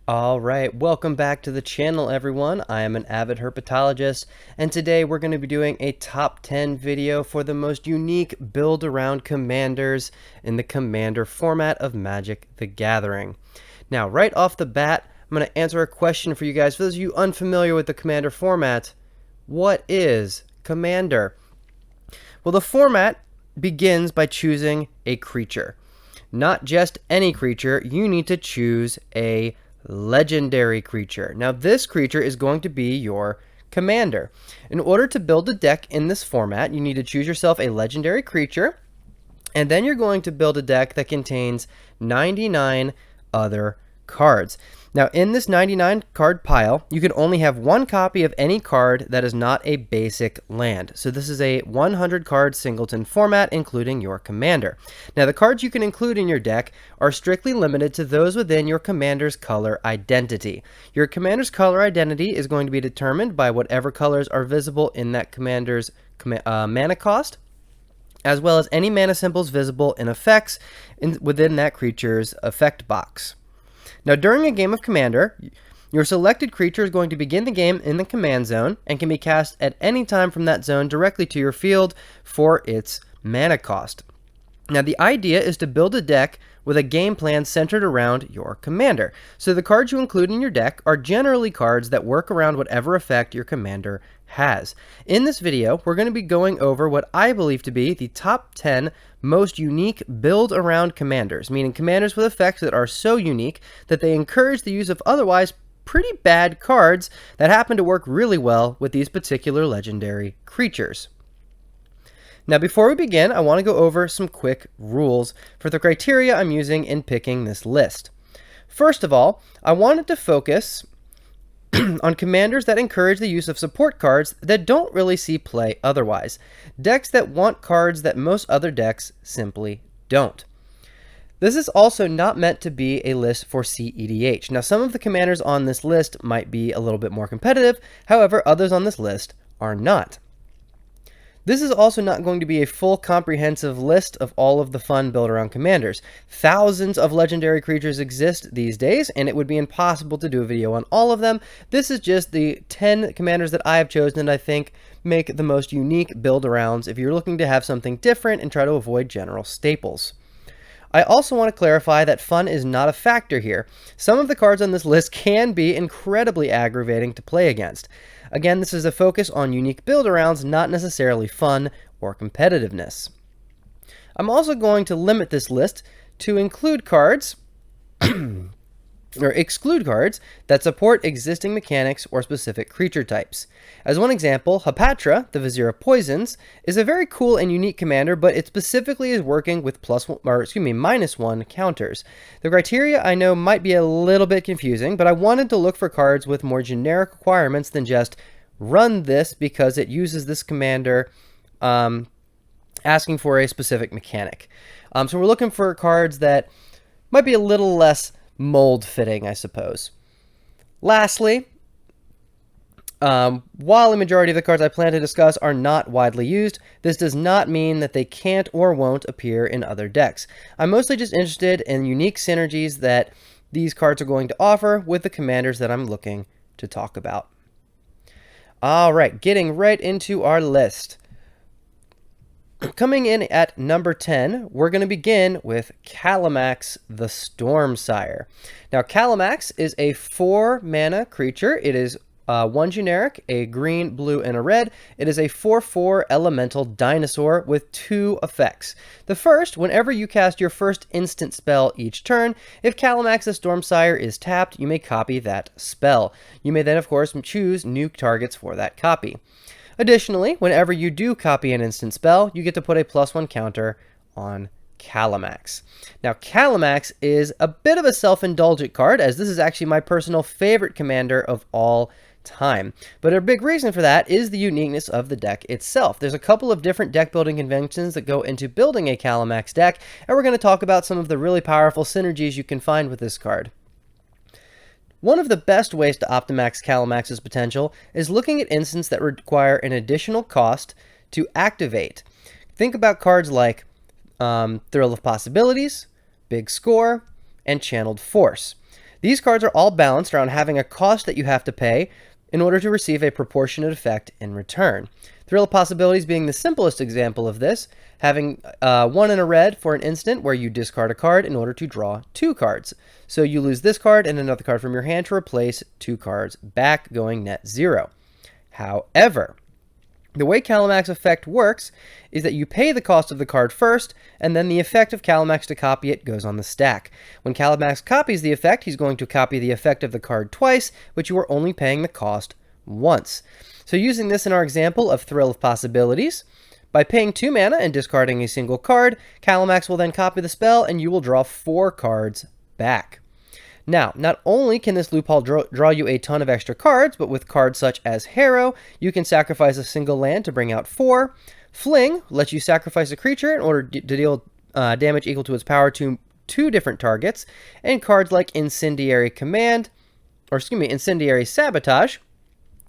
All right, welcome back to the channel, everyone. I am an avid herpetologist, and today we're going to be doing a top 10 video for the most unique build-around commanders in the commander format of Magic: The Gathering. Now, right off the bat, I'm going to answer a question for you guys. For those of you unfamiliar with the commander format, what is commander? Well, the format begins by choosing a creature. Not just any creature, you need to choose a legendary creature. Now, this creature is going to be your commander. In order to build a deck in this format, you need to choose yourself a legendary creature, and then you're going to build a deck that contains 99 other cards. Now, in this 99 card pile, you can only have one copy of any card that is not a basic land. So this is a 100 card singleton format, including your commander. Now, the cards you can include in your deck are strictly limited to those within your commander's color identity. Your commander's color identity is going to be determined by whatever colors are visible in that commander's mana cost, as well as any mana symbols visible in effects within that creature's effect box. Now, during a game of Commander, your selected creature is going to begin the game in the command zone and can be cast at any time from that zone directly to your field for its mana cost. Now, the idea is to build a deck with a game plan centered around your commander. So the cards you include in your deck are generally cards that work around whatever effect your commander has. In this video, we're going to be going over what I believe to be the top 10 most unique build around commanders, meaning commanders with effects that are so unique that they encourage the use of otherwise pretty bad cards that happen to work really well with these particular legendary creatures. Now, before we begin, I want to go over some quick rules for the criteria I'm using in picking this list. First of all, I wanted to focus on commanders that encourage the use of support cards that don't really see play otherwise. Decks that want cards that most other decks simply don't. This is also not meant to be a list for CEDH. Now, some of the commanders on this list might be a little bit more competitive, however, others on this list are not. This is also not going to be a full comprehensive list of all of the fun build-around commanders. Thousands of legendary creatures exist these days, and it would be impossible to do a video on all of them. This is just the 10 commanders that I have chosen and I think make the most unique build-arounds if you're looking to have something different and try to avoid general staples. I also want to clarify that fun is not a factor here. Some of the cards on this list can be incredibly aggravating to play against. Again, this is a focus on unique build-arounds, not necessarily fun or competitiveness. I'm also going to limit this list to include cards or exclude cards that support existing mechanics or specific creature types. As one example, Hapatra, the Vizier of Poisons, is a very cool and unique commander, but it specifically is working with -1 counters. The criteria I know might be a little bit confusing, but I wanted to look for cards with more generic requirements than just run this because it uses this commander asking for a specific mechanic. So we're looking for cards that might be a little less mold fitting, I suppose. Lastly, while the majority of the cards I plan to discuss are not widely used, this does not mean that they can't or won't appear in other decks. I'm mostly just interested in unique synergies that these cards are going to offer with the commanders that I'm looking to talk about. Alright, getting right into our list. Coming in at number 10, we're going to begin with Kalamax the Stormsire. Now, Kalamax is a 4-mana creature. It is 1 generic, a green, blue, and a red. It is a 4/4 elemental dinosaur with 2 effects. The first, whenever you cast your first instant spell each turn, if Kalamax the Stormsire is tapped, you may copy that spell. You may then, of course, choose new targets for that copy. Additionally, whenever you do copy an instant spell, you get to put a +1 counter on Kalamax. Now, Kalamax is a bit of a self-indulgent card, as this is actually my personal favorite commander of all time. But a big reason for that is the uniqueness of the deck itself. There's a couple of different deck building conventions that go into building a Kalamax deck, and we're going to talk about some of the really powerful synergies you can find with this card. One of the best ways to optimize Kalamax's potential is looking at instants that require an additional cost to activate. Think about cards like Thrill of Possibilities, Big Score, and Channeled Force. These cards are all balanced around having a cost that you have to pay in order to receive a proportionate effect in return. Thrill of Possibilities being the simplest example of this, having 1 in a red for an instant where you discard a card in order to draw 2 cards. So you lose this card and another card from your hand to replace 2 cards back, going net 0. However, the way Kalamax effect works is that you pay the cost of the card first, and then the effect of Kalamax to copy it goes on the stack. When Kalamax copies the effect, he's going to copy the effect of the card twice, but you are only paying the cost once. So using this in our example of Thrill of Possibilities, by paying 2 mana and discarding a single card, Kalamax will then copy the spell and you will draw 4 cards back. Now, not only can this loophole draw you a ton of extra cards, but with cards such as Harrow, you can sacrifice a single land to bring out 4. Fling lets you sacrifice a creature in order to deal damage equal to its power to 2 different targets. And cards like Incendiary Sabotage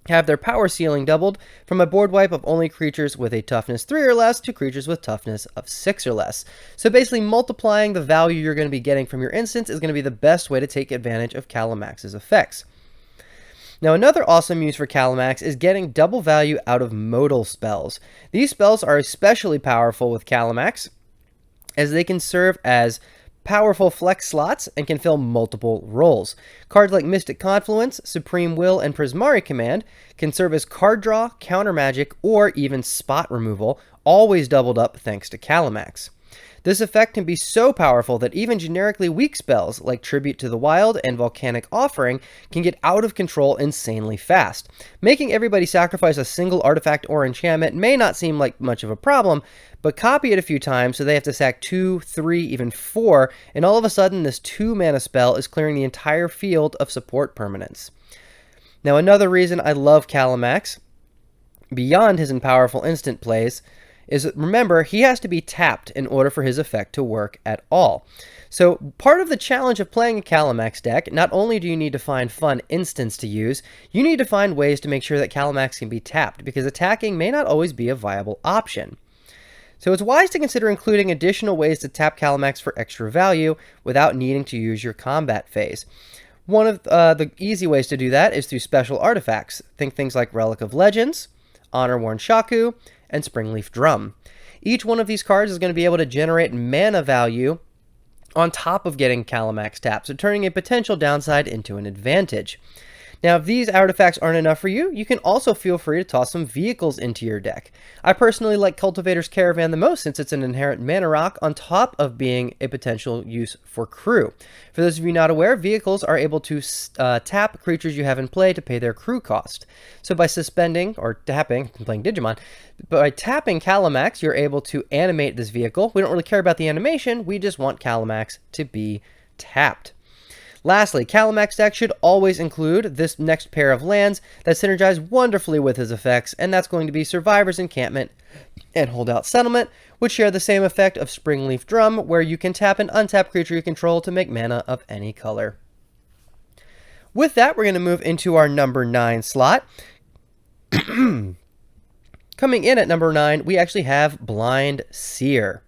have their power ceiling doubled from a board wipe of only creatures with a toughness 3 or less to creatures with toughness of 6 or less. So basically multiplying the value you're going to be getting from your instance is going to be the best way to take advantage of Kalamax's effects. Now another awesome use for Kalamax is getting double value out of modal spells. These spells are especially powerful with Kalamax as they can serve as powerful flex slots and can fill multiple roles. Cards like Mystic Confluence, Supreme Will, and Prismari Command can serve as card draw, counter magic, or even spot removal, always doubled up thanks to Kalamax. This effect can be so powerful that even generically weak spells like Tribute to the Wild and Volcanic Offering can get out of control insanely fast. Making everybody sacrifice a single artifact or enchantment may not seem like much of a problem, but copy it a few times so they have to sack 2, 3, even 4, and all of a sudden this 2 mana spell is clearing the entire field of support permanents. Now another reason I love Kalamax, beyond his powerful instant plays, is remember, he has to be tapped in order for his effect to work at all. So part of the challenge of playing a Kalamax deck, not only do you need to find fun instants to use, you need to find ways to make sure that Kalamax can be tapped, because attacking may not always be a viable option. So it's wise to consider including additional ways to tap Kalamax for extra value without needing to use your combat phase. One of the easy ways to do that is through special artifacts. Think things like Relic of Legends, Honor-Worn Shaku, and Springleaf Drum. Each one of these cards is going to be able to generate mana value on top of getting Kalamax tapped, so turning a potential downside into an advantage. Now, if these artifacts aren't enough for you, you can also feel free to toss some vehicles into your deck. I personally like Cultivator's Caravan the most since it's an inherent mana rock on top of being a potential use for crew. For those of you not aware, vehicles are able to tap creatures you have in play to pay their crew cost. So by suspending or tapping, I'm playing Digimon, by tapping Kalamax, you're able to animate this vehicle. We don't really care about the animation, we just want Kalamax to be tapped. Lastly, Kalamax deck should always include this next pair of lands that synergize wonderfully with his effects, and that's going to be Survivor's Encampment and Holdout Settlement, which share the same effect of Springleaf Drum, where you can tap an untapped creature you control to make mana of any color. With that, we're going to move into our number 9 slot. Coming in at number 9, we actually have Blind Seer.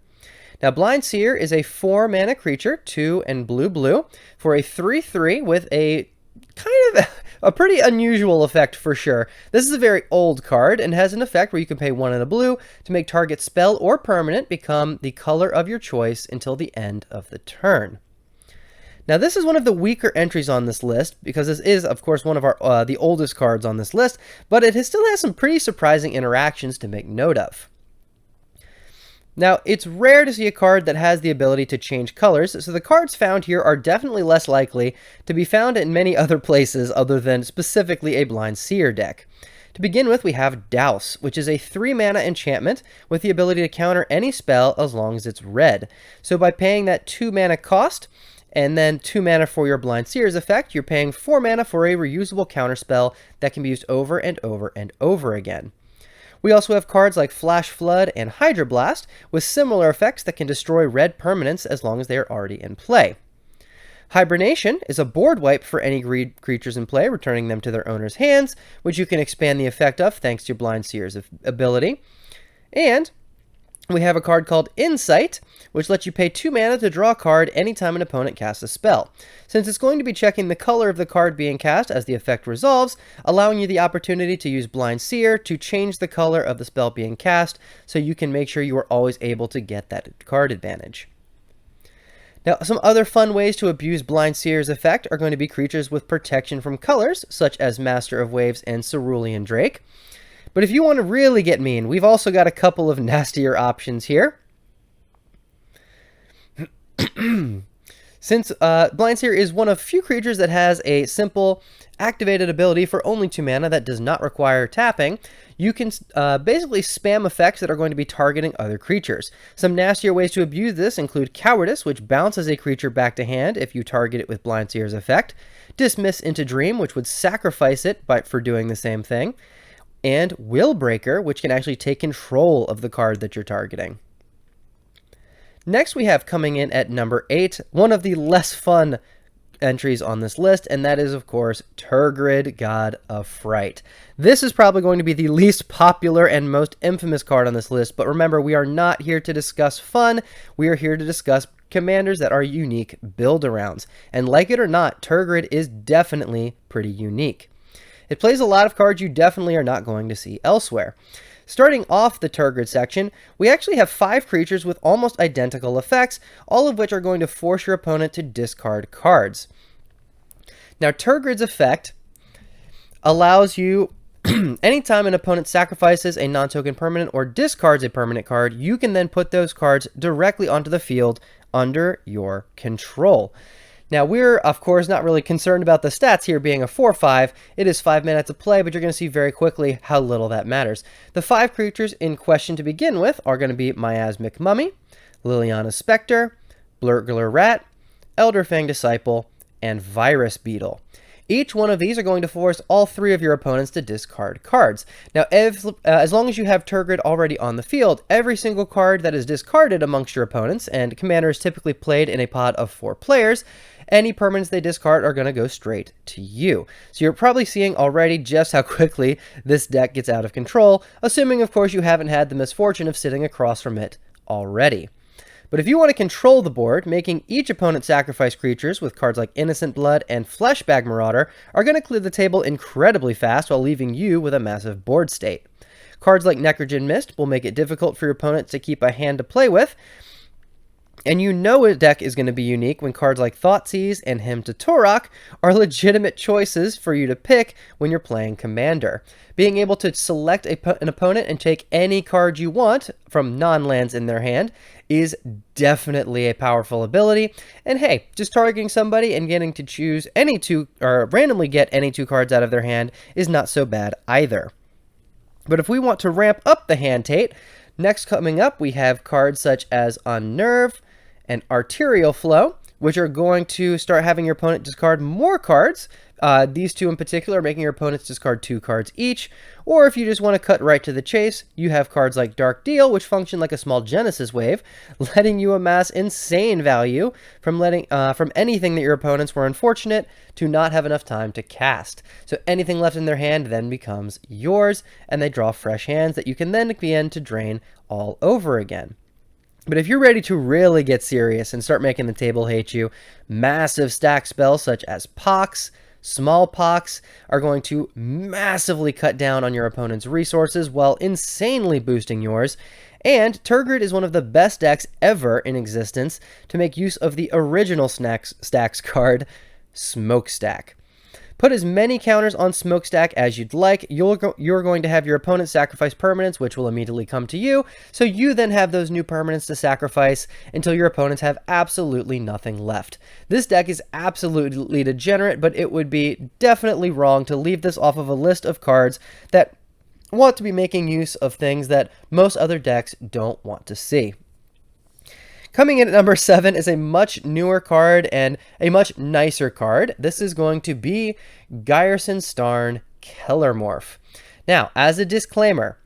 Now, Blind Seer is a 4-mana creature, 2 and blue, for a 3/3 with a kind of a pretty unusual effect for sure. This is a very old card and has an effect where you can pay 1 and a blue to make target spell or permanent become the color of your choice until the end of the turn. Now, this is one of the weaker entries on this list because this is, of course, one of our the oldest cards on this list, but it still has some pretty surprising interactions to make note of. Now, it's rare to see a card that has the ability to change colors, so the cards found here are definitely less likely to be found in many other places other than specifically a Blind Seer deck. To begin with, we have Douse, which is a 3-mana enchantment with the ability to counter any spell as long as it's red. So by paying that 2-mana cost, and then 2 mana for your Blind Seer's effect, you're paying 4 mana for a reusable counterspell that can be used over and over and over again. We also have cards like Flash Flood and Hydroblast with similar effects that can destroy red permanents as long as they are already in play. Hibernation is a board wipe for any creatures in play, returning them to their owner's hands, which you can expand the effect of thanks to Blind Seer's ability. And We have a card called Insight, which lets you pay 2 mana to draw a card anytime an opponent casts a spell. Since it's going to be checking the color of the card being cast as the effect resolves, allowing you the opportunity to use Blind Seer to change the color of the spell being cast, so you can make sure you are always able to get that card advantage. Now, some other fun ways to abuse Blind Seer's effect are going to be creatures with protection from colors, such as Master of Waves and Cerulean Drake. But if you want to really get mean, we've also got a couple of nastier options here. Since Blind Seer is one of few creatures that has a simple activated ability for only 2 mana that does not require tapping, you can basically spam effects that are going to be targeting other creatures. Some nastier ways to abuse this include Cowardice, which bounces a creature back to hand if you target it with Blind Seer's effect, Dismiss into Dream, which would sacrifice it for doing the same thing, and Willbreaker, which can actually take control of the card that you're targeting. Next, we have coming in at number 8, one of the less fun entries on this list, and that is, of course, Tergrid, God of Fright. This is probably going to be the least popular and most infamous card on this list, but remember, we are not here to discuss fun. We are here to discuss commanders that are unique build-arounds. And like it or not, Tergrid is definitely pretty unique. It plays a lot of cards you definitely are not going to see elsewhere. Starting off the Tergrid section, we actually have 5 creatures with almost identical effects, all of which are going to force your opponent to discard cards. Now, Tergrid's effect allows you, anytime an opponent sacrifices a non-token permanent or discards a permanent card, you can then put those cards directly onto the field under your control. Now, we're, of course, not really concerned about the stats here being a 4/5. It is 5 mana to play, but you're going to see very quickly how little that matters. The 5 creatures in question to begin with are going to be Miasmic Mummy, Liliana's Spectre, Blurgler Rat, Elderfang Disciple, and Virus Beetle. Each one of these are going to force all 3 of your opponents to discard cards. Now, as long as you have Tergrid already on the field, every single card that is discarded amongst your opponents, and Commander is typically played in a pod of 4 players, any permanents they discard are going to go straight to you. So you're probably seeing already just how quickly this deck gets out of control, assuming, of course, you haven't had the misfortune of sitting across from it already. But if you want to control the board, making each opponent sacrifice creatures with cards like Innocent Blood and Fleshbag Marauder are going to clear the table incredibly fast while leaving you with a massive board state. Cards like Necrogen Mist will make it difficult for your opponent to keep a hand to play with, and you know a deck is going to be unique when cards like Thoughtseize and Hymn to Torok are legitimate choices for you to pick when you're playing Commander. Being able to select an opponent and take any card you want from non-lands in their hand is definitely a powerful ability. And hey, just targeting somebody and getting to choose any 2, or randomly get any 2 cards out of their hand is not so bad either. But if we want to ramp up the hand tate, next coming up we have cards such as Unnerve and Arterial Flow, which are going to start having your opponent discard more cards. These 2 in particular are making your opponents discard 2 cards each. Or if you just want to cut right to the chase, you have cards like Dark Deal, which function like a small Genesis wave, letting you amass insane value from anything that your opponents were unfortunate to not have enough time to cast. So anything left in their hand then becomes yours, and they draw fresh hands that you can then begin to drain all over again. But if you're ready to really get serious and start making the table hate you, massive stack spells such as Pox, Smallpox are going to massively cut down on your opponent's resources while insanely boosting yours. And Tergrid is one of the best decks ever in existence to make use of the original stacks card, Smokestack. Put as many counters on Smokestack as you'd like. You're going to have your opponent sacrifice permanents, which will immediately come to you. So you then have those new permanents to sacrifice until your opponents have absolutely nothing left. This deck is absolutely degenerate, but it would be definitely wrong to leave this off of a list of cards that want to be making use of things that most other decks don't want to see. Coming in at number 7 is a much newer card and a much nicer card. This is going to be Ghyrson Starn Kelermorph. Now, as a disclaimer,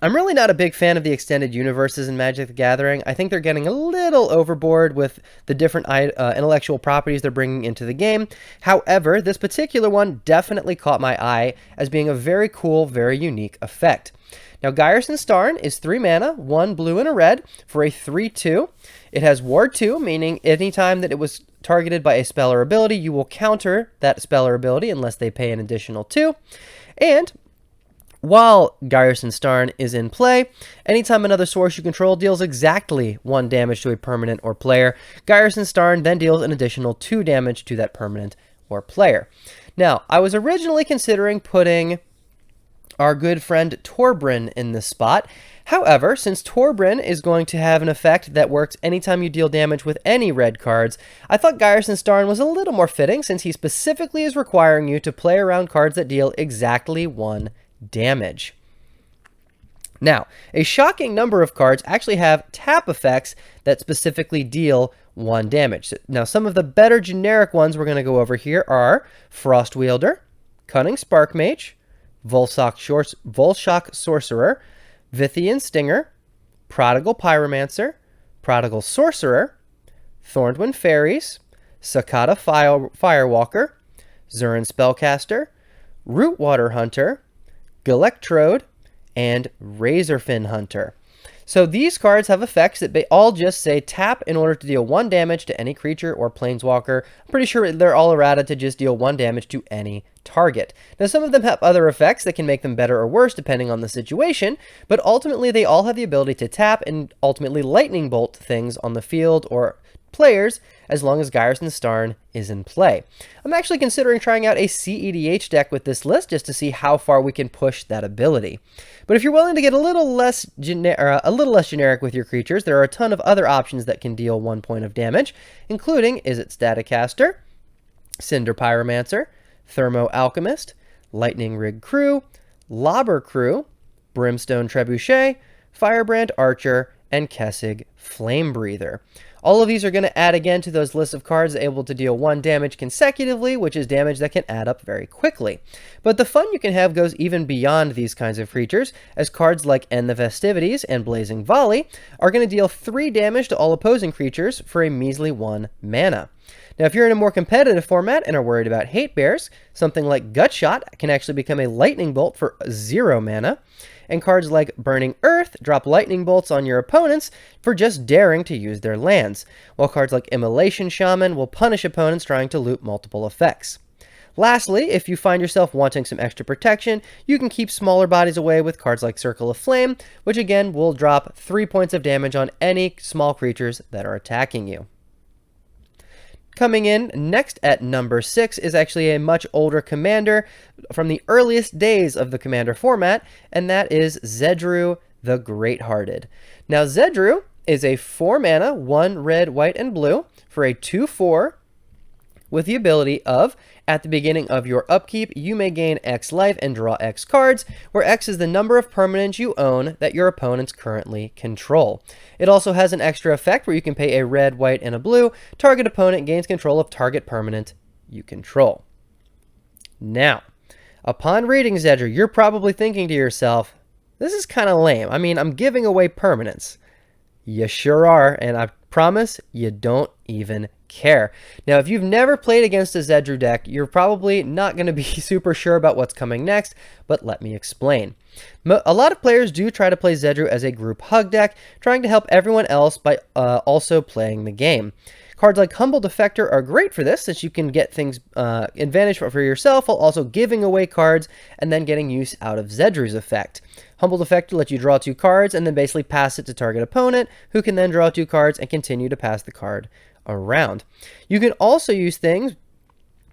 I'm really not a big fan of the extended universes in Magic the Gathering. I think they're getting a little overboard with the different intellectual properties they're bringing into the game. However, this particular one definitely caught my eye as being a very cool, very unique effect. Now, Ghyrson Starn is 3 mana, 1 blue and a red for a 3/2. It has Ward 2, meaning anytime that it was targeted by a spell or ability, you will counter that spell or ability unless they pay an additional 2. And while Ghyrson Starn is in play, anytime another source you control deals exactly 1 damage to a permanent or player, Ghyrson Starn then deals an additional 2 damage to that permanent or player. Now, I was originally considering putting our good friend Torbran in this spot. However, since Torbran is going to have an effect that works anytime you deal damage with any red cards, I thought Ghyrson Starn was a little more fitting since he specifically is requiring you to play around cards that deal exactly 1 damage. Now, a shocking number of cards actually have tap effects that specifically deal 1 damage. Now, some of the better generic ones we're going to go over here are Frost Wielder, Cunning Spark Mage, Volshock Sorcerer, Vithian Stinger, Prodigal Pyromancer, Prodigal Sorcerer, Thornwind Fairies, Sakata Firewalker, Zurin Spellcaster, Rootwater Hunter, Galectrode, and Razorfin Hunter. So these cards have effects that they all just say tap in order to deal 1 damage to any creature or planeswalker. I'm pretty sure they're all errata to just deal 1 damage to any target. Now, some of them have other effects that can make them better or worse depending on the situation, but ultimately they all have the ability to tap and ultimately lightning bolt things on the field or players as long as Ghyrson Starn is in play. I'm actually considering trying out a CEDH deck with this list just to see how far we can push that ability. But if you're willing to get a little less generic with your creatures, there are a ton of other options that can deal 1 point of damage, including Izzet Staticaster, Cinder Pyromancer, Thermo Alchemist, Lightning Rig Crew, Lobber Crew, Brimstone Trebuchet, Firebrand Archer, and Kessig Flame Breather. All of these are going to add again to those lists of cards able to deal 1 damage consecutively, which is damage that can add up very quickly. But the fun you can have goes even beyond these kinds of creatures, as cards like End the Festivities and Blazing Volley are going to deal 3 damage to all opposing creatures for a measly 1 mana. Now, if you're in a more competitive format and are worried about hate bears, something like Gutshot can actually become a lightning bolt for 0 mana. And cards like Burning Earth drop lightning bolts on your opponents for just daring to use their lands, while cards like Immolation Shaman will punish opponents trying to loot multiple effects. Lastly, if you find yourself wanting some extra protection, you can keep smaller bodies away with cards like Circle of Flame, which again will drop 3 points of damage on any small creatures that are attacking you. Coming in next at number 6 is actually a much older commander from the earliest days of the commander format, and that is Zedruu the Greathearted. Now, Zedruu is a 4 mana, 1 red, white, and blue for a 2/4 with the ability of, at the beginning of your upkeep, you may gain X life and draw X cards, where X is the number of permanents you own that your opponents currently control. It also has an extra effect where you can pay a red, white, and a blue. Target opponent gains control of target permanent you control. Now, upon reading Zedruu, you're probably thinking to yourself, this is kind of lame. I mean, I'm giving away permanents. You sure are, and I promise you don't even care. Now, if you've never played against a Zedruu deck, you're probably not going to be super sure about what's coming next, but let me explain. A lot of players do try to play Zedruu as a group hug deck, trying to help everyone else by also playing the game. Cards like Humble Defector are great for this, since you can get things advantage for yourself while also giving away cards and then getting use out of Zedruu's effect. Humble Defector lets you draw 2 cards and then basically pass it to target opponent, who can then draw 2 cards and continue to pass the card around. You can also use things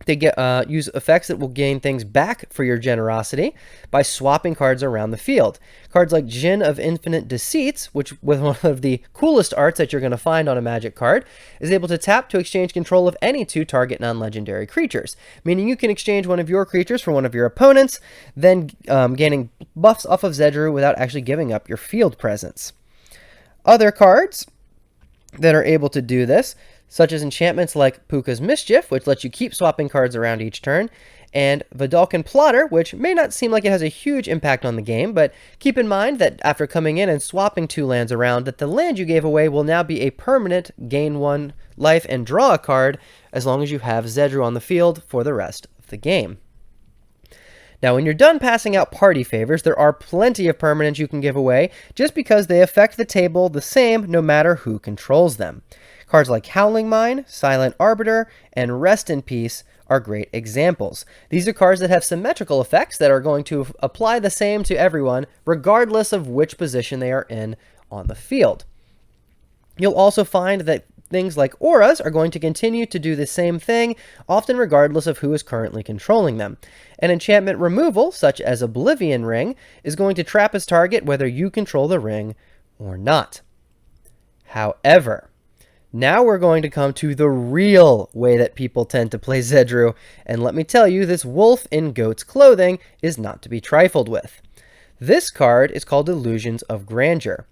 to use effects that will gain things back for your generosity by swapping cards around the field. Cards like Djinn of Infinite Deceits, which with one of the coolest arts that you're going to find on a Magic card, is able to tap to exchange control of any 2 target non-legendary creatures, meaning you can exchange one of your creatures for one of your opponents, then gaining buffs off of Zedruu without actually giving up your field presence. Other cards that are able to do this, such as enchantments like Puka's Mischief, which lets you keep swapping cards around each turn, and Vidalcan Plotter, which may not seem like it has a huge impact on the game, but keep in mind that after coming in and swapping 2 lands around, that the land you gave away will now be a permanent gain 1 life and draw a card as long as you have Zedruu on the field for the rest of the game. Now, when you're done passing out party favors, there are plenty of permanents you can give away just because they affect the table the same no matter who controls them. Cards like Howling Mine, Silent Arbiter, and Rest in Peace are great examples. These are cards that have symmetrical effects that are going to apply the same to everyone, regardless of which position they are in on the field. You'll also find that things like auras are going to continue to do the same thing, often regardless of who is currently controlling them. An enchantment removal, such as Oblivion Ring, is going to trap its target whether you control the ring or not. However, now we're going to come to the real way that people tend to play Zedruu, and let me tell you, this wolf in goat's clothing is not to be trifled with. This card is called Illusions of Grandeur.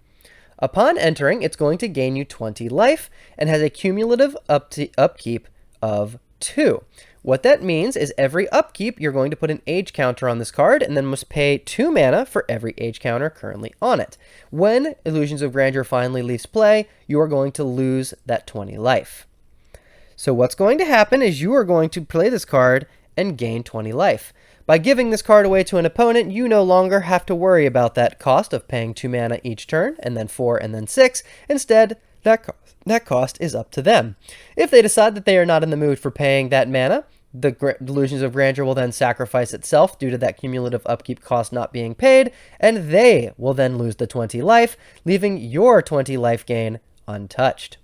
Upon entering, it's going to gain you 20 life and has a cumulative upkeep of 2. What that means is every upkeep, you're going to put an age counter on this card and then must pay 2 mana for every age counter currently on it. When Illusions of Grandeur finally leaves play, you are going to lose that 20 life. So what's going to happen is you are going to play this card and gain 20 life. By giving this card away to an opponent, you no longer have to worry about that cost of paying 2 mana each turn, and then 4, and then 6. Instead, that cost is up to them. If they decide that they are not in the mood for paying that mana, the Illusions of Grandeur will then sacrifice itself due to that cumulative upkeep cost not being paid, and they will then lose the 20 life, leaving your 20 life gain untouched.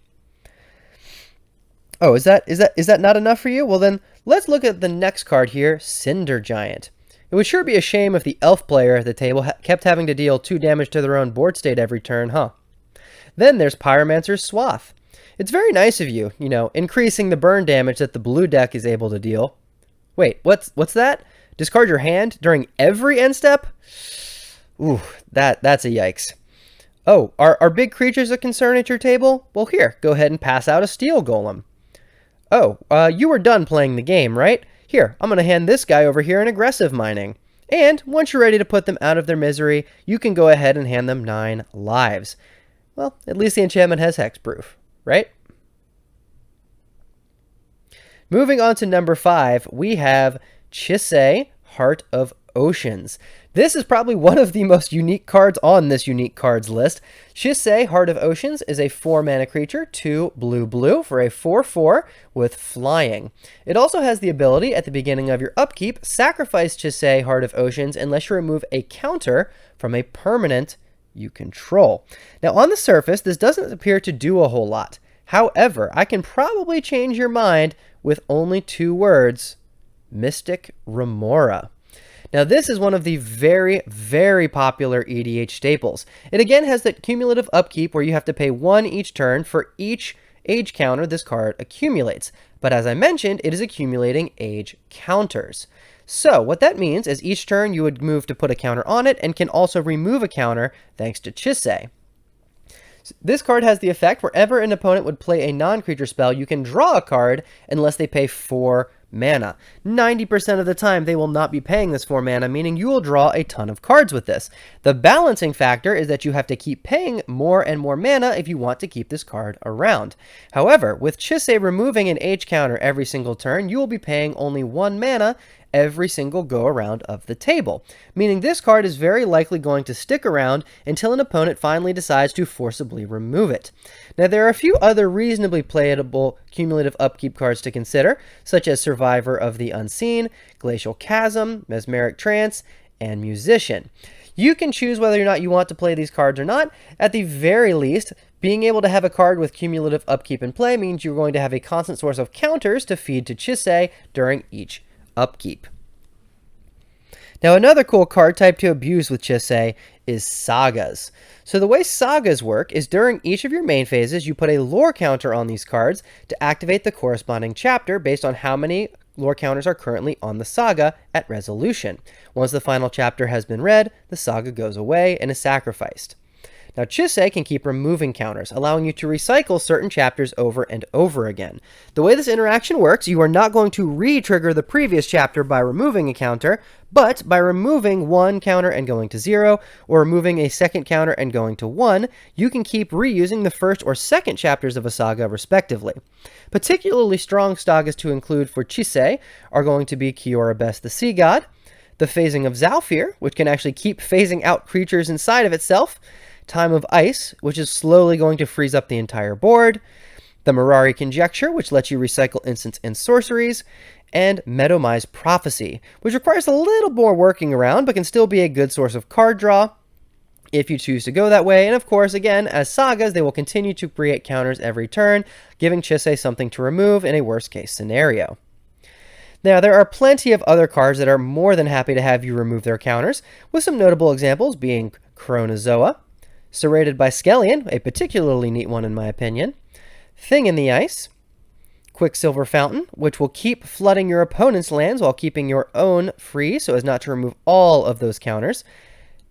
Oh, is that not enough for you? Well then, let's look at the next card here, Cinder Giant. It would sure be a shame if the elf player at the table kept having to deal 2 damage to their own board state every turn, huh? Then there's Pyromancer's Swath. It's very nice of you, increasing the burn damage that the blue deck is able to deal. Wait, what's that? Discard your hand during every end step? Ooh, that's a yikes. Oh, are big creatures a concern at your table? Well here, go ahead and pass out a Steel Golem. Oh, you were done playing the game, right? Here, I'm going to hand this guy over here an Aggressive Mining. And once you're ready to put them out of their misery, you can go ahead and hand them 9 lives. Well, at least the enchantment has hexproof, right? Moving on to number 5, we have Chisei, Heart of Oceans. This is probably one of the most unique cards on this unique cards list. Chisei, Heart of Oceans is a 4-mana creature, 2 blue for a 4/4 with flying. It also has the ability at the beginning of your upkeep, sacrifice Chisei, Heart of Oceans unless you remove a counter from a permanent you control. Now on the surface, this doesn't appear to do a whole lot. However, I can probably change your mind with only 2 words, Mystic Remora. Now this is one of the very, very popular EDH staples. It again has that cumulative upkeep where you have to pay 1 each turn for each age counter this card accumulates. But as I mentioned, it is accumulating age counters. So what that means is each turn you would move to put a counter on it and can also remove a counter thanks to Chisei. This card has the effect wherever an opponent would play a non-creature spell, you can draw a card unless they pay 4 mana. 90% of the time they will not be paying this 4 mana, meaning you will draw a ton of cards with this. The balancing factor is that you have to keep paying more and more mana if you want to keep this card around. However, with Chisei removing an age counter every single turn, you will be paying only 1 mana every single go around of the table, meaning this card is very likely going to stick around until an opponent finally decides to forcibly remove it. Now there are a few other reasonably playable cumulative upkeep cards to consider, such as Survivor of the Unseen, Glacial Chasm, Mesmeric Trance, and Musician. You can choose whether or not you want to play these cards or not. At the very least, being able to have a card with cumulative upkeep in play means you're going to have a constant source of counters to feed to Chisei during each upkeep. Now another cool card type to abuse with Chisei is Sagas. So the way Sagas work is during each of your main phases, you put a lore counter on these cards to activate the corresponding chapter based on how many lore counters are currently on the saga at resolution. Once the final chapter has been read, the saga goes away and is sacrificed. Now, Chisei can keep removing counters, allowing you to recycle certain chapters over and over again. The way this interaction works, you are not going to re-trigger the previous chapter by removing a counter, but by removing one counter and going to 0, or removing a second counter and going to 1, you can keep reusing the first or second chapters of a saga, respectively. Particularly strong sagas to include for Chisei are going to be Kiora Best the Sea God, the phasing of Zhalfir, which can actually keep phasing out creatures inside of itself, Time of Ice, which is slowly going to freeze up the entire board, the Mirari Conjecture, which lets you recycle instants and sorceries, and Medomai's Prophecy, which requires a little more working around, but can still be a good source of card draw if you choose to go that way. And of course, again, as sagas, they will continue to create counters every turn, giving Chisei something to remove in a worst-case scenario. Now, there are plenty of other cards that are more than happy to have you remove their counters, with some notable examples being Chronozoa, Serrated by Skellion, a particularly neat one in my opinion, Thing in the Ice, Quicksilver Fountain, which will keep flooding your opponent's lands while keeping your own free so as not to remove all of those counters,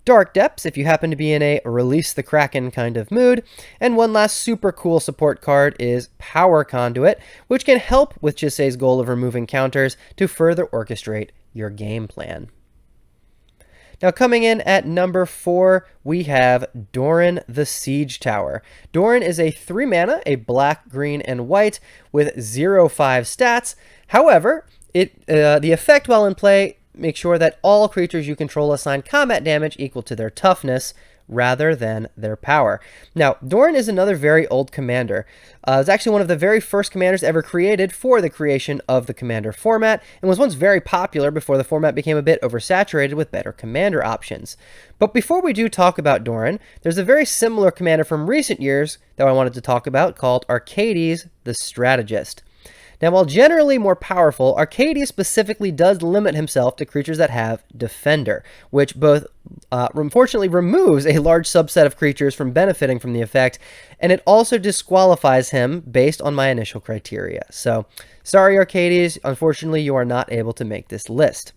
Dark Depths if you happen to be in a Release the Kraken kind of mood, and one last super cool support card is Power Conduit, which can help with Chisei's goal of removing counters to further orchestrate your game plan. Now, coming in at number 4, we have Doran the Siege Tower. Doran is a 3 mana, a black, green, and white with 0/5 stats. However, the effect while in play makes sure that all creatures you control assign combat damage equal to their toughness rather than their power. Now, Doran is another very old commander. It's actually one of the very first commanders ever created for the creation of the commander format, and was once very popular before the format became a bit oversaturated with better commander options. But before we do talk about Doran, there's a very similar commander from recent years that I wanted to talk about called Arcades the Strategist. Now, while generally more powerful, Arcades specifically does limit himself to creatures that have Defender, which both unfortunately removes a large subset of creatures from benefiting from the effect, and it also disqualifies him based on my initial criteria. So, sorry Arcades, unfortunately you are not able to make this list.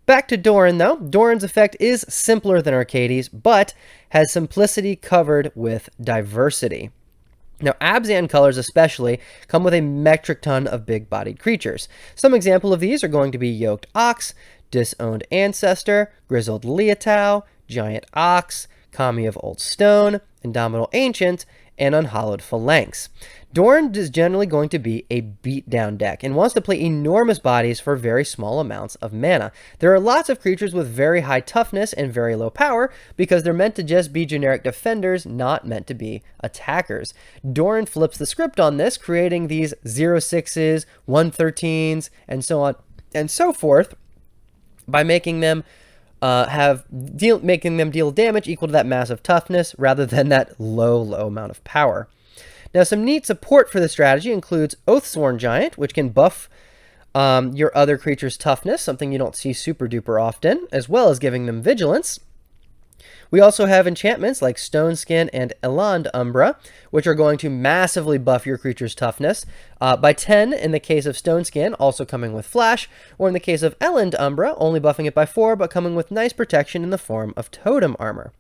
Back to Doran though. Doran's effect is simpler than Arcades, but has simplicity covered with diversity. Now, Abzan colors especially come with a metric ton of big-bodied creatures. Some example of these are going to be Yoked Ox, Disowned Ancestor, Grizzled Leotau, Giant Ox, Kami of Old Stone, Indomitable Ancient, and Unhallowed Phalanx. Doran is generally going to be a beatdown deck and wants to play enormous bodies for very small amounts of mana. There are lots of creatures with very high toughness and very low power because they're meant to just be generic defenders, not meant to be attackers. Doran flips the script on this, creating these 0/6s, 1/13s, and so on and so forth by making them deal damage equal to that massive toughness rather than that low amount of power. Now, some neat support for this strategy includes Oathsworn Giant, which can buff your other creature's toughness, something you don't see super duper often, as well as giving them vigilance. We also have enchantments like Stone Skin and Eland Umbra, which are going to massively buff your creature's toughness by 10 in the case of Stone Skin, also coming with Flash, or in the case of Eland Umbra, only buffing it by 4, but coming with nice protection in the form of Totem Armor.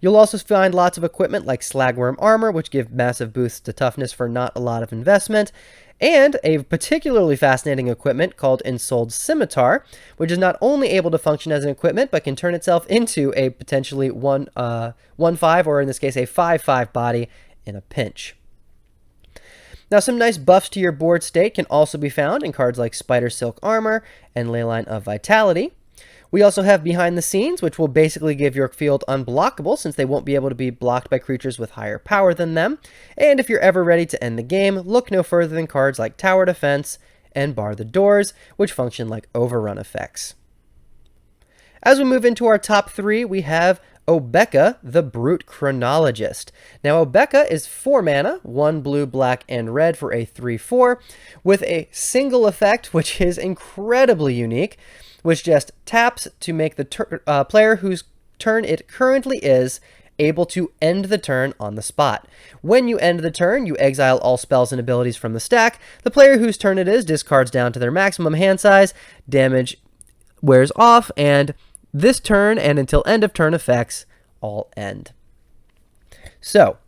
You'll also find lots of equipment like Slagworm Armor, which give massive boosts to toughness for not a lot of investment, and a particularly fascinating equipment called Ensouled Scimitar, which is not only able to function as an equipment, but can turn itself into a potentially 1/5, or in this case a 5/5 body in a pinch. Now, some nice buffs to your board state can also be found in cards like Spider Silk Armor and Leyline of Vitality. We also have Behind the Scenes, which will basically give your field unblockable since they won't be able to be blocked by creatures with higher power than them. And if you're ever ready to end the game, look no further than cards like Tower Defense and Bar the Doors, which function like overrun effects. As we move into our top 3, we have Obeka, the Brute Chronologist. Now, Obeka is 4 mana, 1 blue, black, and red for a 3/4, with a single effect, which is incredibly unique, which just taps to make the player whose turn it currently is able to end the turn on the spot. When you end the turn, you exile all spells and abilities from the stack. The player whose turn it is discards down to their maximum hand size, damage wears off, and this turn and until end of turn effects all end. So,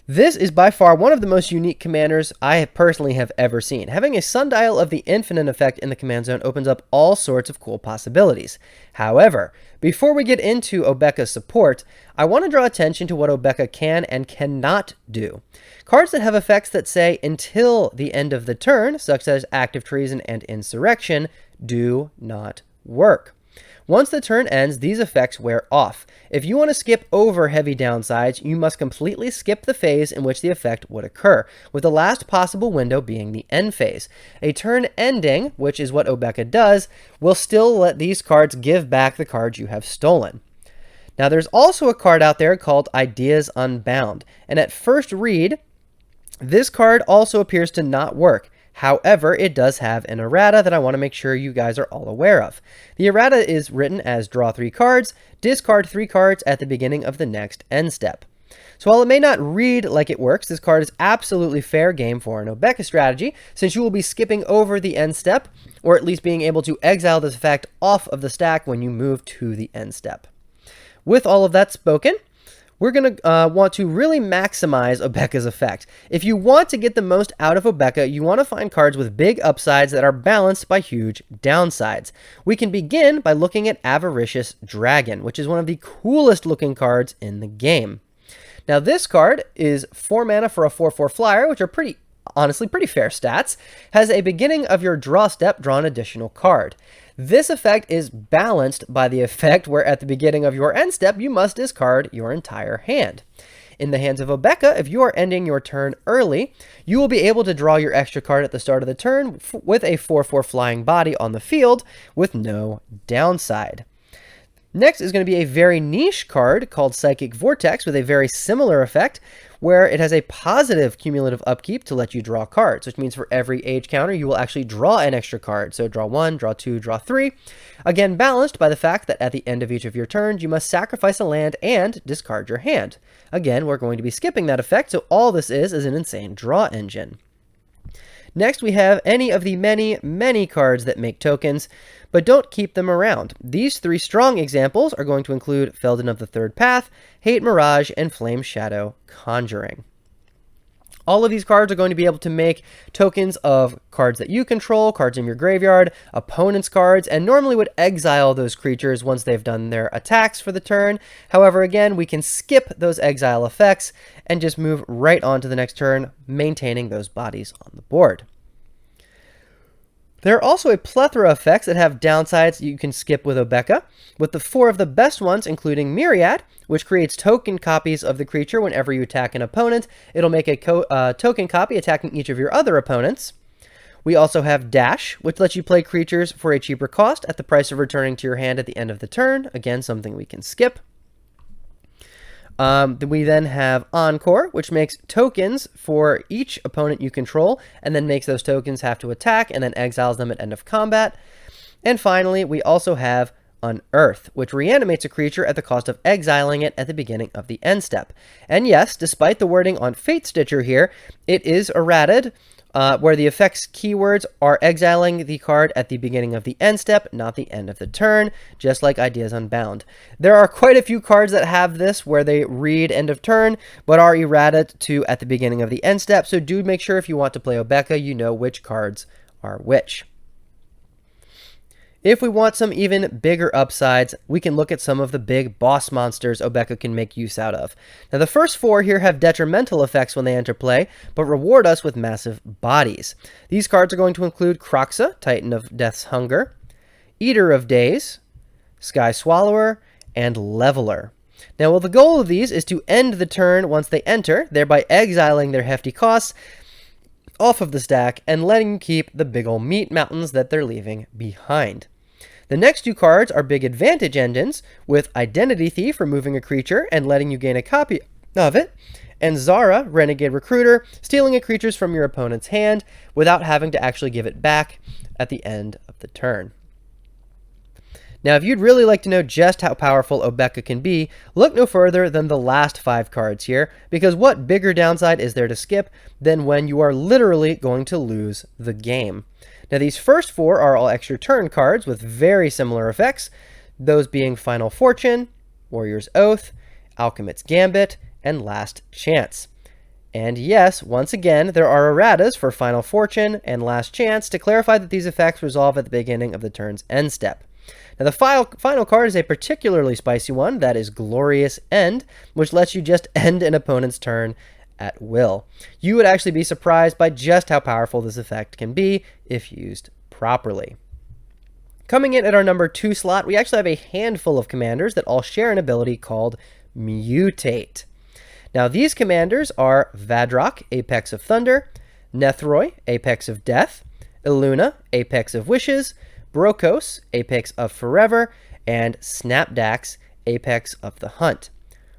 this is by far one of the most unique commanders I personally have ever seen. Having a Sundial of the Infinite effect in the command zone opens up all sorts of cool possibilities. However, before we get into Obeka's support, I want to draw attention to what Obeka can and cannot do. Cards that have effects that say until the end of the turn, such as Active Treason and Insurrection, do not work. Once the turn ends, these effects wear off. If you want to skip over heavy downsides, you must completely skip the phase in which the effect would occur, with the last possible window being the end phase. A turn ending, which is what Obeka does, will still let these cards give back the cards you have stolen. Now there's also a card out there called Ideas Unbound, and at first read, this card also appears to not work. However, it does have an errata that I want to make sure you guys are all aware of. The errata is written as draw 3 cards, discard 3 cards at the beginning of the next end step. So while it may not read like it works, this card is absolutely fair game for an Obeka strategy, since you will be skipping over the end step, or at least being able to exile this effect off of the stack when you move to the end step. With all of that spoken, we're going to want to really maximize Obeka's effect. If you want to get the most out of Obeka, you want to find cards with big upsides that are balanced by huge downsides. We can begin by looking at Avaricious Dragon, which is one of the coolest looking cards in the game. Now this card is 4 mana for a 4/4 flyer, which are honestly pretty fair stats. Has a beginning of your draw step, draw an additional card. This effect is balanced by the effect where at the beginning of your end step, you must discard your entire hand. In the hands of Obeka, if you are ending your turn early, you will be able to draw your extra card at the start of the turn with a 4/4 flying body on the field with no downside. Next is going to be a very niche card called Psychic Vortex with a very similar effect where it has a positive cumulative upkeep to let you draw cards, which means for every age counter, you will actually draw an extra card. So draw 1, draw 2, draw 3. Again, balanced by the fact that at the end of each of your turns, you must sacrifice a land and discard your hand. Again, we're going to be skipping that effect, so all this is an insane draw engine. Next, we have any of the many cards that make tokens, but don't keep them around. These 3 strong examples are going to include Felden of the Third Path, Hate Mirage, and Flame Shadow Conjuring. All of these cards are going to be able to make tokens of cards that you control, cards in your graveyard, opponent's cards, and normally would exile those creatures once they've done their attacks for the turn. However, again, we can skip those exile effects and just move right on to the next turn, maintaining those bodies on the board. There are also a plethora of effects that have downsides you can skip with Obeka, with the 4 of the best ones including Myriad, which creates token copies of the creature whenever you attack an opponent. It'll make a token copy attacking each of your other opponents. We also have Dash, which lets you play creatures for a cheaper cost at the price of returning to your hand at the end of the turn. Again, something we can skip. We then have Encore, which makes tokens for each opponent you control, and then makes those tokens have to attack, and then exiles them at end of combat. And finally, we also have Unearth, which reanimates a creature at the cost of exiling it at the beginning of the end step. And yes, despite the wording on Fate Stitcher here, it is errated, where the effect's keywords are exiling the card at the beginning of the end step, not the end of the turn, just like Ideas Unbound. There are quite a few cards that have this where they read end of turn, but are errated to at the beginning of the end step, so do make sure if you want to play Obeka, you know which cards are which. If we want some even bigger upsides, we can look at some of the big boss monsters Obeka can make use out of. Now the first 4 here have detrimental effects when they enter play, but reward us with massive bodies. These cards are going to include Kroxa, Titan of Death's Hunger, Eater of Days, Sky Swallower, and Leveler. Now while the goal of these is to end the turn once they enter, thereby exiling their hefty costs off of the stack and letting you keep the big ol' meat mountains that they're leaving behind. The next 2 cards are big advantage engines, with Identity Thief, removing a creature and letting you gain a copy of it, and Zara, Renegade Recruiter, stealing a creature from your opponent's hand without having to actually give it back at the end of the turn. Now, if you'd really like to know just how powerful Obeka can be, look no further than the last 5 cards here, because what bigger downside is there to skip than when you are literally going to lose the game? Now, these first 4 are all extra turn cards with very similar effects, those being Final Fortune, Warrior's Oath, Alchemist's Gambit, and Last Chance. And yes, once again, there are erratas for Final Fortune and Last Chance to clarify that these effects resolve at the beginning of the turn's end step. Now, the final card is a particularly spicy one, that is Glorious End, which lets you just end an opponent's turn at will. You would actually be surprised by just how powerful this effect can be if used properly. Coming in at our number 2 slot, we actually have a handful of commanders that all share an ability called Mutate. Now, these commanders are Vadrok, Apex of Thunder, Nethroi, Apex of Death, Illuna, Apex of Wishes, Brokos, Apex of Forever, and Snapdax, Apex of the Hunt.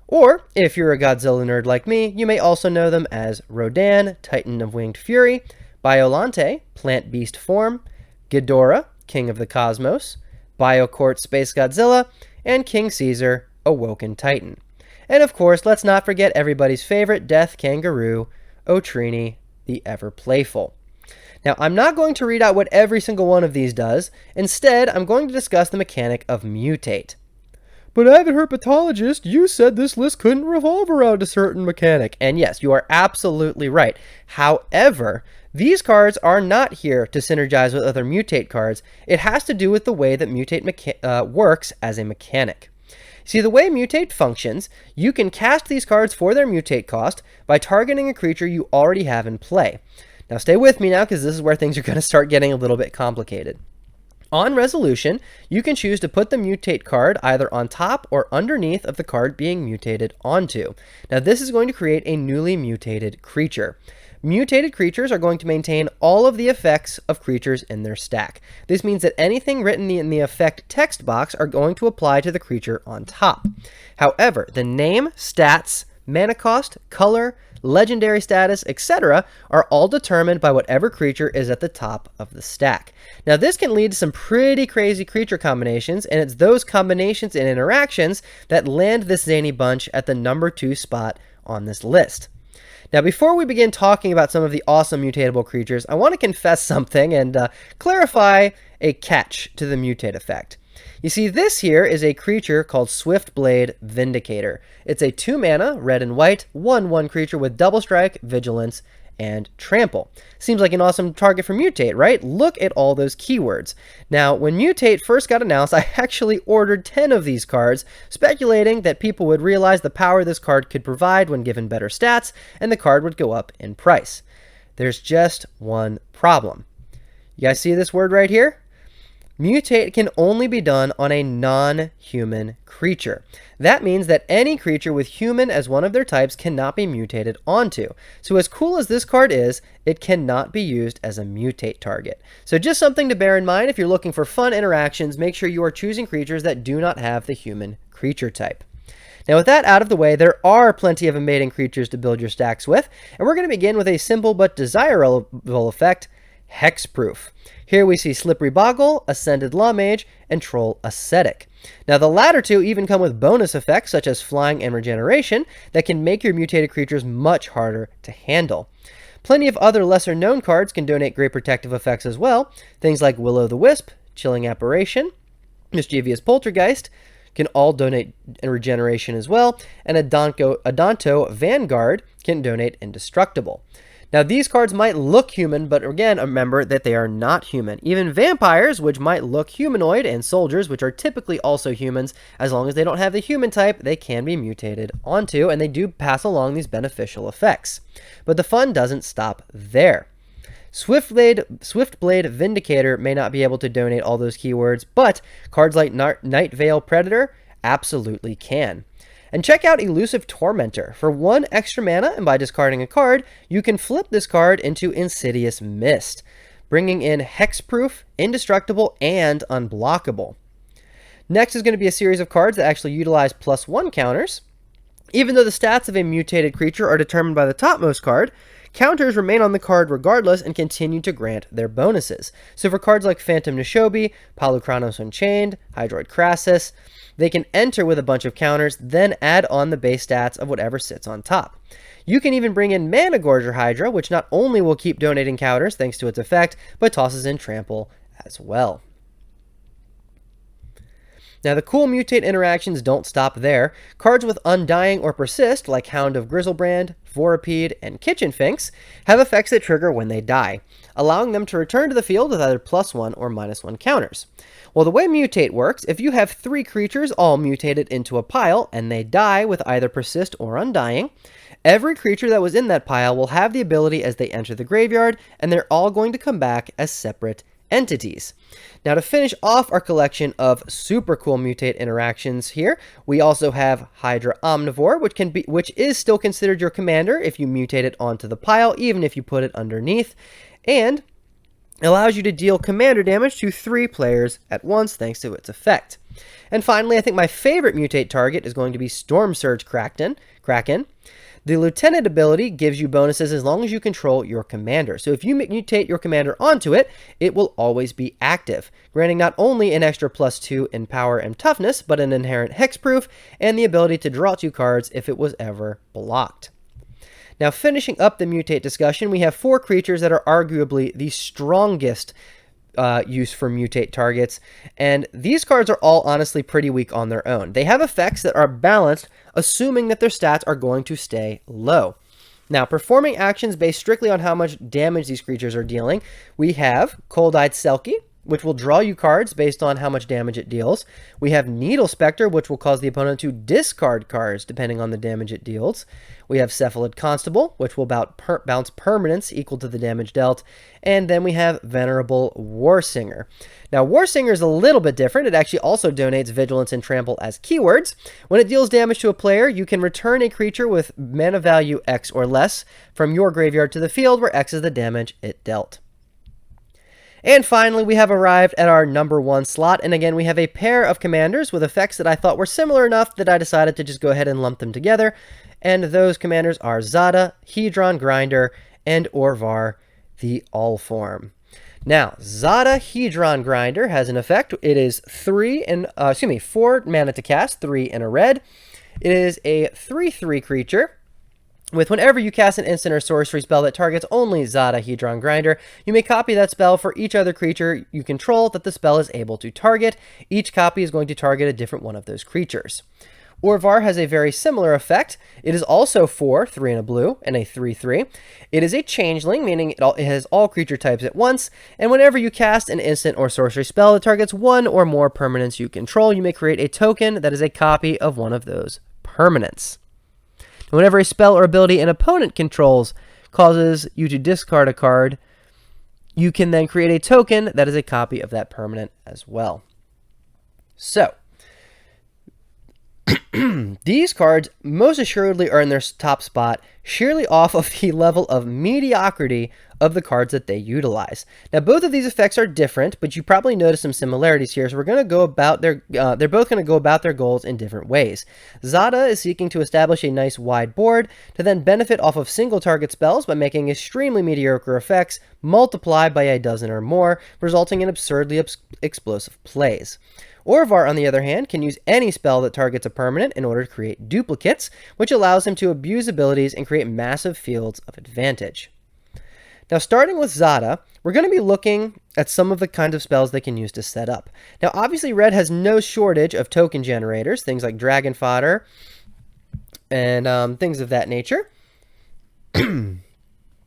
Or, if you're a Godzilla nerd like me, you may also know them as Rodan, Titan of Winged Fury, Biolante, Plant Beast Form, Ghidorah, King of the Cosmos, Biocourt Space Godzilla, and King Caesar, Awoken Titan. And of course, let's not forget everybody's favorite Death Kangaroo, Otrini, the Ever Playful. Now, I'm not going to read out what every single one of these does. Instead, I'm going to discuss the mechanic of Mutate. But Avid Herpetologist, you said this list couldn't revolve around a certain mechanic. And yes, you are absolutely right. However, these cards are not here to synergize with other Mutate cards. It has to do with the way that Mutate works as a mechanic. See, the way Mutate functions, you can cast these cards for their Mutate cost by targeting a creature you already have in play. Now stay with me now, because this is where things are going to start getting a little bit complicated. On resolution, you can choose to put the Mutate card either on top or underneath of the card being mutated onto. Now this is going to create a newly mutated creature. Mutated creatures are going to maintain all of the effects of creatures in their stack. This means that anything written in the effect text box are going to apply to the creature on top. However, the name, stats, mana cost, color, legendary status, etc. are all determined by whatever creature is at the top of the stack. Now this can lead to some pretty crazy creature combinations, and it's those combinations and interactions that land this zany bunch at the number 2 spot on this list. Now, before we begin talking about some of the awesome mutatable creatures, I want to confess something and clarify a catch to the mutate effect. You see, this here is a creature called Swiftblade Vindicator. It's a 2-mana, red and white, 1/1 creature with double strike, vigilance, and trample. Seems like an awesome target for Mutate, right? Look at all those keywords. Now, when Mutate first got announced, I actually ordered 10 of these cards, speculating that people would realize the power this card could provide when given better stats, and the card would go up in price. There's just one problem. You guys see this word right here? Mutate can only be done on a non-human creature. That means that any creature with human as one of their types cannot be mutated onto. So as cool as this card is, it cannot be used as a mutate target. So just something to bear in mind if you're looking for fun interactions, make sure you are choosing creatures that do not have the human creature type. Now with that out of the way, there are plenty of amazing creatures to build your stacks with, and we're going to begin with a simple but desirable effect, Hexproof. Here we see Slippery Boggle, Ascended Lawmage, and Troll Ascetic. Now the latter two even come with bonus effects such as Flying and Regeneration that can make your mutated creatures much harder to handle. Plenty of other lesser known cards can donate great protective effects as well. Things like Will-O-the-Wisp, Chilling Apparition, Mischievous Poltergeist can all donate regeneration as well, and Adonto Vanguard can donate Indestructible. Now, these cards might look human, but again, remember that they are not human. Even vampires, which might look humanoid, and soldiers, which are typically also humans, as long as they don't have the human type, they can be mutated onto, and they do pass along these beneficial effects. But the fun doesn't stop there. Swiftblade Vindicator may not be able to donate all those keywords, but cards like Night Veil Predator absolutely can. And check out Elusive Tormentor. For 1 extra mana, and by discarding a card, you can flip this card into Insidious Mist, bringing in Hexproof, Indestructible, and Unblockable. Next is going to be a series of cards that actually utilize +1 counters. Even though the stats of a mutated creature are determined by the topmost card, counters remain on the card regardless and continue to grant their bonuses. So for cards like Phantom Nishobi, Polychronos Unchained, Hydroid Crassus, they can enter with a bunch of counters, then add on the base stats of whatever sits on top. You can even bring in Mana Gorger Hydra, which not only will keep donating counters thanks to its effect, but tosses in Trample as well. Now, the cool mutate interactions don't stop there. Cards with Undying or Persist, like Hound of Grizzlebrand, Vorapede, and Kitchen Finks, have effects that trigger when they die, allowing them to return to the field with either +1 or -1 counters. Well, the way Mutate works, if you have 3 creatures all mutated into a pile, and they die with either Persist or Undying, every creature that was in that pile will have the ability as they enter the graveyard, and they're all going to come back as separate entities. Now, to finish off our collection of super cool mutate interactions here, we also have Hydra Omnivore, which is still considered your commander if you mutate it onto the pile, even if you put it underneath, and allows you to deal commander damage to 3 players at once thanks to its effect. And finally, I think my favorite mutate target is going to be Storm Surge Kraken. The Lieutenant ability gives you bonuses as long as you control your commander. So if you mutate your commander onto it, it will always be active, granting not only an extra +2 in power and toughness, but an inherent hexproof and the ability to draw 2 cards if it was ever blocked. Now, finishing up the mutate discussion, we have 4 creatures that are arguably the strongest use for mutate targets, and these cards are all honestly pretty weak on their own. They have effects that are balanced, assuming that their stats are going to stay low. Now, performing actions based strictly on how much damage these creatures are dealing, we have Cold-Eyed Selkie, which will draw you cards based on how much damage it deals. We have Needle Spectre, which will cause the opponent to discard cards depending on the damage it deals. We have Cephalid Constable, which will bounce permanents equal to the damage dealt. And then we have Venerable Warsinger. Now, Warsinger is a little bit different. It actually also donates Vigilance and Trample as keywords. When it deals damage to a player, you can return a creature with mana value X or less from your graveyard to the field, where X is the damage it dealt. And finally, we have arrived at our number 1 slot, and again, we have a pair of commanders with effects that I thought were similar enough that I decided to just go ahead and lump them together, and those commanders are Zada, Hedron Grinder, and Orvar, the Allform. Now, Zada Hedron Grinder has an effect. It is 4 mana to cast, 3 in a red. It is a 3/3 creature with whenever you cast an instant or sorcery spell that targets only Zada Hedron Grinder, you may copy that spell for each other creature you control that the spell is able to target. Each copy is going to target a different one of those creatures. Orvar has a very similar effect. It is also 4, 3 and a blue, and a 3/3. It is a changeling, meaning it has all creature types at once, and whenever you cast an instant or sorcery spell that targets one or more permanents you control, you may create a token that is a copy of one of those permanents. Whenever a spell or ability an opponent controls causes you to discard a card, you can then create a token that is a copy of that permanent as well. So, these cards most assuredly are in their top spot, sheerly off of the level of mediocrity of the cards that they utilize. Now, both of these effects are different, but you probably notice some similarities here. So we're going to go about they're both going to go about their goals in different ways. Zada is seeking to establish a nice wide board to then benefit off of single target spells by making extremely mediocre effects multiply by a dozen or more, resulting in absurdly explosive plays. Orvar, on the other hand, can use any spell that targets a permanent in order to create duplicates, which allows him to abuse abilities and create massive fields of advantage. Now, starting with Zada, we're going to be looking at some of the kinds of spells they can use to set up. Now, obviously, Red has no shortage of token generators, things like Dragon Fodder and things of that nature.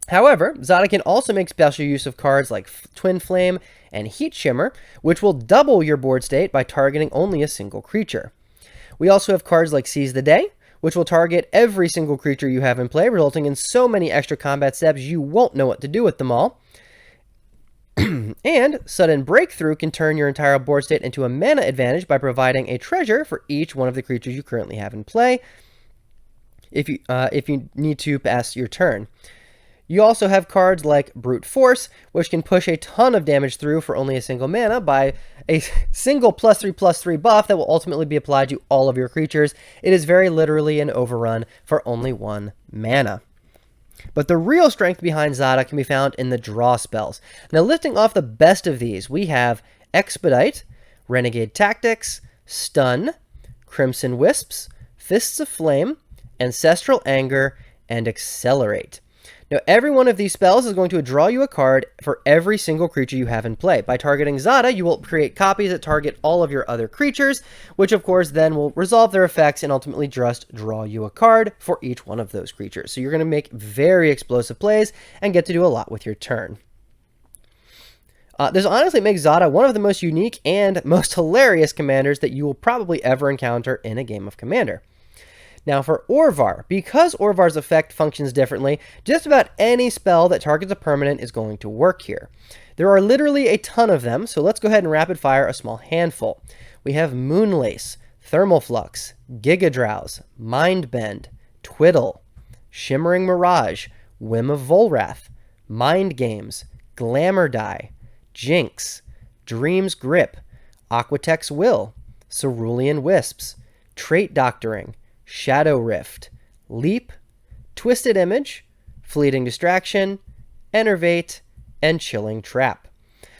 However, Zada can also make special use of cards like Twin Flame and Heat Shimmer, which will double your board state by targeting only a single creature. We also have cards like Seize the Day, which will target every single creature you have in play, resulting in so many extra combat steps you won't know what to do with them all. And Sudden Breakthrough can turn your entire board state into a mana advantage by providing a treasure for each one of the creatures you currently have in play if you need to pass your turn. You also have cards like Brute Force, which can push a ton of damage through for only a single mana by a single +3/+3 buff that will ultimately be applied to all of your creatures. It is very literally an overrun for only 1 mana. But the real strength behind Zada can be found in the draw spells. Now, lifting off the best of these, we have Expedite, Renegade Tactics, Stun, Crimson Wisps, Fists of Flame, Ancestral Anger, and Accelerate. Now, every one of these spells is going to draw you a card for every single creature you have in play. By targeting Zada, you will create copies that target all of your other creatures, which of course then will resolve their effects and ultimately just draw you a card for each one of those creatures. So you're going to make very explosive plays and get to do a lot with your turn. This honestly makes Zada one of the most unique and most hilarious commanders that you will probably ever encounter in a game of Commander. Now for Orvar, because Orvar's effect functions differently, just about any spell that targets a permanent is going to work here. There are literally a ton of them, so let's go ahead and rapid fire a small handful. We have Moonlace, Thermal Flux, Gigadrowse, Mindbend, Twiddle, Shimmering Mirage, Whim of Volrath, Mind Games, Glamour Die, Jinx, Dream's Grip, Aquatex Will, Cerulean Wisps, Trait Doctoring, Shadow Rift, Leap, Twisted Image, Fleeting Distraction, Enervate, and Chilling Trap.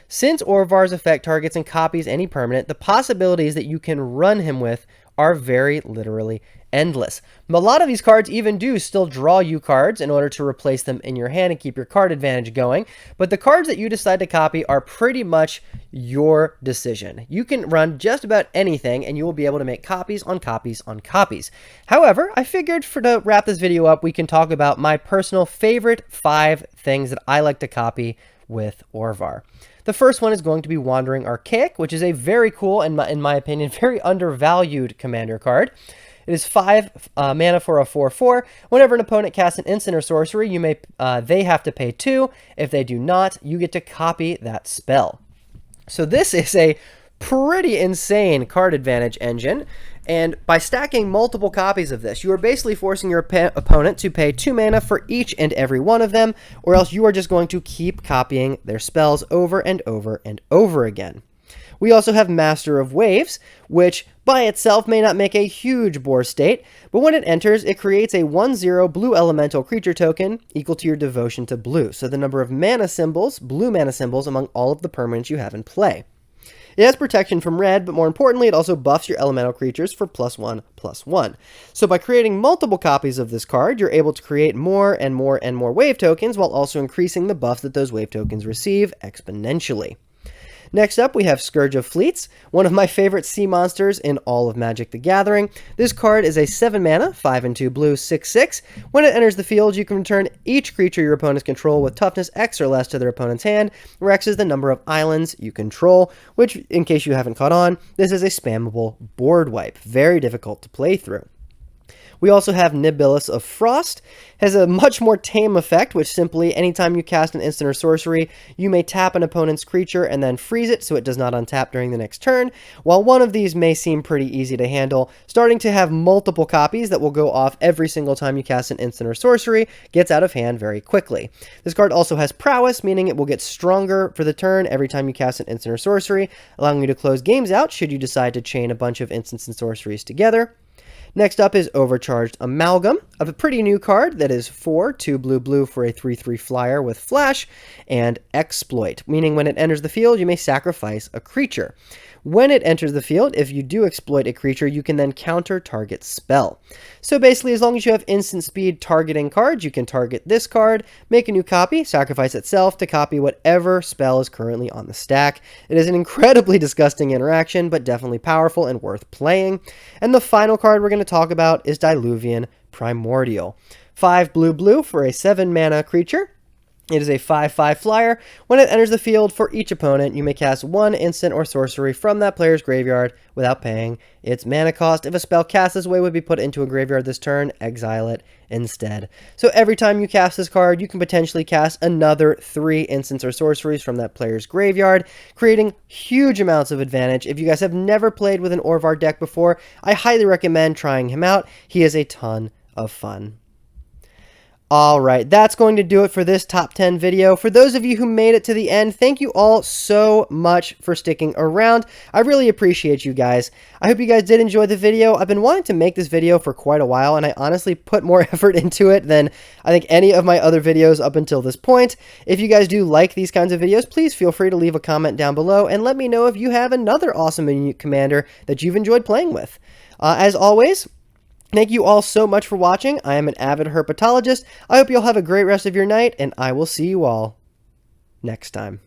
Since Orvar's effect targets and copies any permanent, the possibilities that you can run him with are very literally endless. A lot of these cards even do still draw you cards in order to replace them in your hand and keep your card advantage going, but the cards that you decide to copy are pretty much your decision. You can run just about anything and you will be able to make copies on copies on copies. However, I figured to wrap this video up, we can talk about my personal favorite 5 things that I like to copy with Orvar. The first one is going to be Wandering Archaic, which is a very cool, and in my opinion, very undervalued commander card. It is 5 mana for a 4/4. Whenever an opponent casts an instant or sorcery, they have to pay 2. If they do not, you get to copy that spell. So this is a pretty insane card advantage engine, and by stacking multiple copies of this, you are basically forcing your opponent to pay 2 mana for each and every one of them, or else you are just going to keep copying their spells over and over and over again. We also have Master of Waves, which by itself may not make a huge bore state, but when it enters, it creates a 1/0 blue elemental creature token equal to your devotion to blue, so the number of mana symbols, blue mana symbols, among all of the permanents you have in play. It has protection from red, but more importantly, it also buffs your elemental creatures for +1/+1. So by creating multiple copies of this card, you're able to create more and more and more wave tokens, while also increasing the buffs that those wave tokens receive exponentially. Next up, we have Scourge of Fleets, one of my favorite sea monsters in all of Magic the Gathering. This card is a 7 mana, 5 and 2 blue, 6/6. When it enters the field, you can return each creature your opponents control with toughness X or less to their opponent's hand, where X is the number of islands you control, which, in case you haven't caught on, this is a spammable board wipe. Very difficult to play through. We also have Nibillus of Frost. Has a much more tame effect, which simply, anytime you cast an instant or sorcery, you may tap an opponent's creature and then freeze it so it does not untap during the next turn. While one of these may seem pretty easy to handle, starting to have multiple copies that will go off every single time you cast an instant or sorcery gets out of hand very quickly. This card also has Prowess, meaning it will get stronger for the turn every time you cast an instant or sorcery, allowing you to close games out should you decide to chain a bunch of instants and sorceries together. Next up is Overcharged Amalgam, of a pretty new card that is 4, 2 blue for a 3/3 flyer with Flash, and Exploit, meaning when it enters the field, you may sacrifice a creature. When it enters the field, if you do exploit a creature, you can then counter target spell. So basically, as long as you have instant speed targeting cards, you can target this card, make a new copy, sacrifice itself to copy whatever spell is currently on the stack. It is an incredibly disgusting interaction, but definitely powerful and worth playing. And the final card we're going to talk about is Diluvian Primordial. 5 blue for a 7 mana creature. It is a 5/5 flyer. When it enters the field, for each opponent, you may cast 1 instant or sorcery from that player's graveyard without paying its mana cost. If a spell cast this way would be put into a graveyard this turn, exile it instead. So every time you cast this card, you can potentially cast another 3 instants or sorceries from that player's graveyard, creating huge amounts of advantage. If you guys have never played with an Orvar deck before, I highly recommend trying him out. He is a ton of fun. Alright, that's going to do it for this top 10 video. For those of you who made it to the end, thank you all so much for sticking around. I really appreciate you guys. I hope you guys did enjoy the video. I've been wanting to make this video for quite a while, and I honestly put more effort into it than I think any of my other videos up until this point. If you guys do like these kinds of videos, please feel free to leave a comment down below and let me know if you have another awesome and unique commander that you've enjoyed playing with. As always, Thank you all so much for watching. I am an avid herpetologist. I hope you'll have a great rest of your night, and I will see you all next time.